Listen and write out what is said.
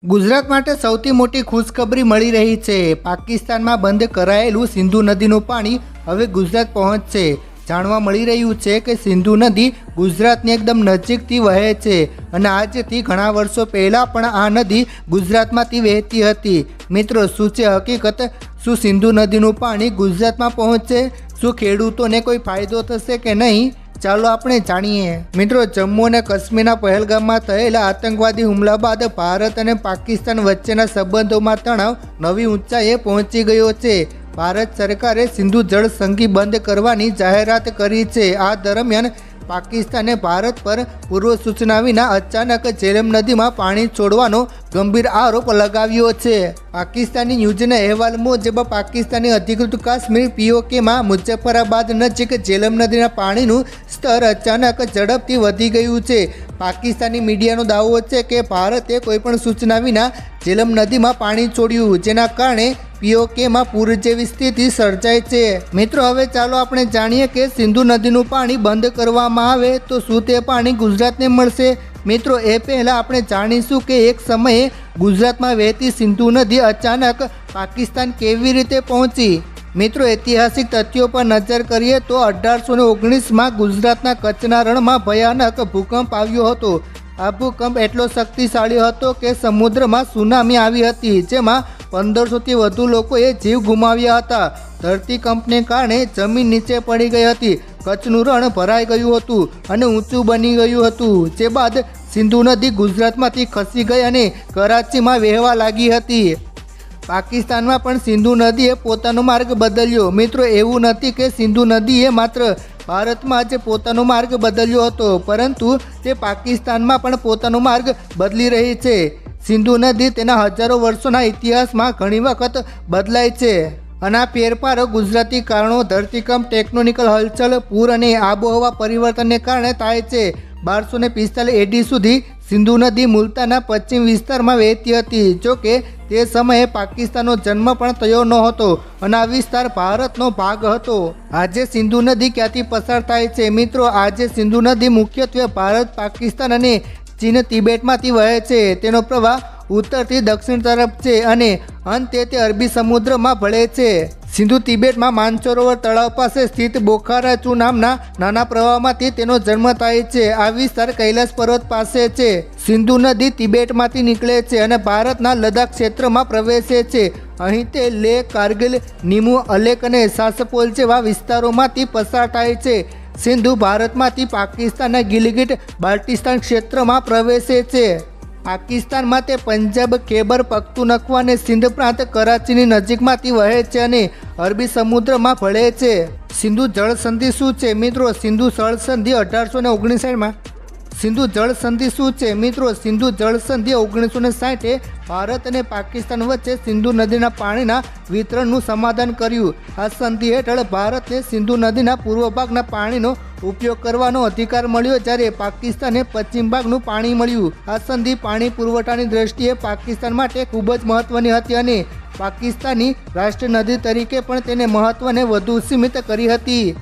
ગુજરાત માટે સૌથી મોટી ખુશખબરી મળી રહી છે। પાકિસ્તાનમાં બંધ કરાયેલું સિંધુ નદીનું પાણી હવે ગુજરાત પહોંચશે। જાણવા મળી રહ્યું છે કે સિંધુ નદી ગુજરાતની એકદમ નજીકથી વહે છે અને આજથી ઘણા વર્ષો પહેલાં પણ આ નદી ગુજરાતમાંથી વહેતી હતી। મિત્રો, શું છે હકીકત? શું સિંધુ નદીનું પાણી ગુજરાતમાં પહોંચશે? શું ખેડૂતોને કોઈ ફાયદો થશે કે નહીં? ચાલો આપણે જાણીએ। મિત્રો, જમ્મુ અને કાશ્મીરના પહેલગામમાં થયેલા આતંકવાદી હુમલા બાદ ભારત અને પાકિસ્તાન વચ્ચેના સંબંધોમાં તણાવ નવી ઊંચાઈએ પહોંચી ગયો છે। ભારત સરકારે સિંધુ જળ સંધિ બંધ કરવાની જાહેરાત કરી છે। આ દરમિયાન પાકિસ્તાને ભારત પર પૂર્વ સૂચના વિના અચાનક ઝેલમ નદીમાં પાણી છોડવાનો ગંભીર આરોપ લગાવ્યો છે। પાકિસ્તાની ન્યૂઝના અહેવાલ મુજબ પાકિસ્તાની અધિકૃત કાશ્મીર POKમાં મુઝફ્ફરાબાદ નજીક ઝેલમ નદીના પાણીનું સ્તર અચાનક ઝડપથી વધી ગયું છે। પાકિસ્તાની મીડિયાનો દાવો છે કે ભારતે કોઈપણ સૂચના વિના ઝેલમ નદીમાં પાણી છોડ્યું, જેના કારણે POKમાં પૂર જેવી સ્થિતિ સર્જાય છે। મિત્રો, હવે ચાલો આપણે જાણીએ કે સિંધુ નદીનું પાણી બંધ કરવામાં આવે તો શું તે પાણી ગુજરાતને મળશે? મિત્રો, એ પહેલાં આપણે જાણીશું કે એક સમયે ગુજરાતમાં વહેતી સિંધુ નદી અચાનક પાકિસ્તાન કેવી રીતે પહોંચી। મિત્રો, ઐતિહાસિક તથ્યો પર નજર કરીએ તો 1819માં ગુજરાતના કચ્છના રણમાં ભયાનક ભૂકંપ આવ્યો હતો। આ ભૂકંપ એટલો શક્તિશાળી હતો કે સમુદ્રમાં સુનામી આવી હતી, જેમાં 1500થી વધુ લોકોએ જીવ ગુમાવ્યા હતા। ધરતીકંપને કારણે જમીન નીચે પડી ગઈ હતી, કચ્છનું રણ ભરાઈ ગયું હતું અને ઊંચું બની ગયું હતું। જે બાદ સિંધુ નદી ગુજરાતમાંથી ખસી ગઈ અને કરાચીમાં વહેવા લાગી હતી। પાકિસ્તાનમાં પણ સિંધુ નદીએ પોતાનો માર્ગ બદલ્યો। મિત્રો, એવું નથી કે સિંધુ નદીએ માત્ર ભારતમાં જ પોતાનો માર્ગ બદલ્યો હતો, પરંતુ તે પાકિસ્તાનમાં પણ પોતાનો માર્ગ બદલી રહી છે। સિંધુ નદી તેના હજારો વર્ષોના ઇતિહાસમાં ઘણી વખત બદલાય છે અને આ ફેરફારો ગુજરાતી કારણો, ધરતીકંપ, ટેક્ટોનિકલ હલચલ, પૂર અને આબોહવા પરિવર્તનને કારણે થાય છે। 1245 AD સુધી સિંધુ નદી મુલતાના પશ્ચિમ વિસ્તારમાં વહેતી હતી। જોકે તે સમયે પાકિસ્તાનનો જન્મ પણ થયો નહોતો અને આ વિસ્તાર ભારતનો ભાગ હતો। આજે સિંધુ નદી ક્યાંથી પસાર થાય છે? મિત્રો, આજે સિંધુ નદી મુખ્યત્વે ભારત, પાકિસ્તાન અને ચીન, તિબેટમાંથી વહે છે। તેનો પ્રવાહ ઉત્તરથી દક્ષિણ તરફ છે અને અંતે તે અરબી સમુદ્રમાં ભળે છે। સિંધુ તિબેટમાં માનસરોવર તળાવ પાસે સ્થિત બોખારાચુ નામના નાના પ્રવાહમાંથી તેનો જન્મ થાય છે। આ વિસ્તાર કૈલાસ પર્વત પાસે છે। સિંધુ નદી તિબેટમાંથી નીકળે છે અને ભારતના લદ્દાખ ક્ષેત્રમાં પ્રવેશે છે। અહીં તે લેહ, કારગિલ, નિમુ, અલેક અને સાસપોલ જેવા વિસ્તારોમાંથી પસાર થાય છે। સિંધુ ભારતમાંથી પાકિસ્તાનના ગિલગિટ બાલ્ટિસ્તાન ક્ષેત્રમાં પ્રવેશે છે। પાકિસ્તાનમાં તે પંજાબ, ખૈબર પખ્તુનખ્વા અને સિંધ પ્રાંત કરાચીની નજીકમાંથી વહે છે અને અરબી સમુદ્રમાં ભળે છે। સિંધુ જળ સંધિ શું છે? મિત્રો, સિંધુ જળ સંધિ 1859માં સિંધુ જળ સંધિ શું છે? મિત્રો, સિંધુ જળ સંધિ 1960એ ભારત અને પાકિસ્તાન વચ્ચે સિંધુ નદીના પાણીના વિતરણનું સમાધાન કર્યું। આ સંધિ હેઠળ ભારતને સિંધુ નદીના પૂર્વ ભાગના પાણીનો ઉપયોગ કરવાનો અધિકાર મળ્યો, જ્યારે પાકિસ્તાને પશ્ચિમ ભાગનું પાણી મળ્યું। આ સંધિ પાણી પુરવઠાની દ્રષ્ટિએ પાકિસ્તાન માટે ખૂબ જ મહત્વની હતી અને પાકિસ્તાની રાષ્ટ્રીય નદી તરીકે પણ તેને મહત્વને વધુ સીમિત કરી હતી।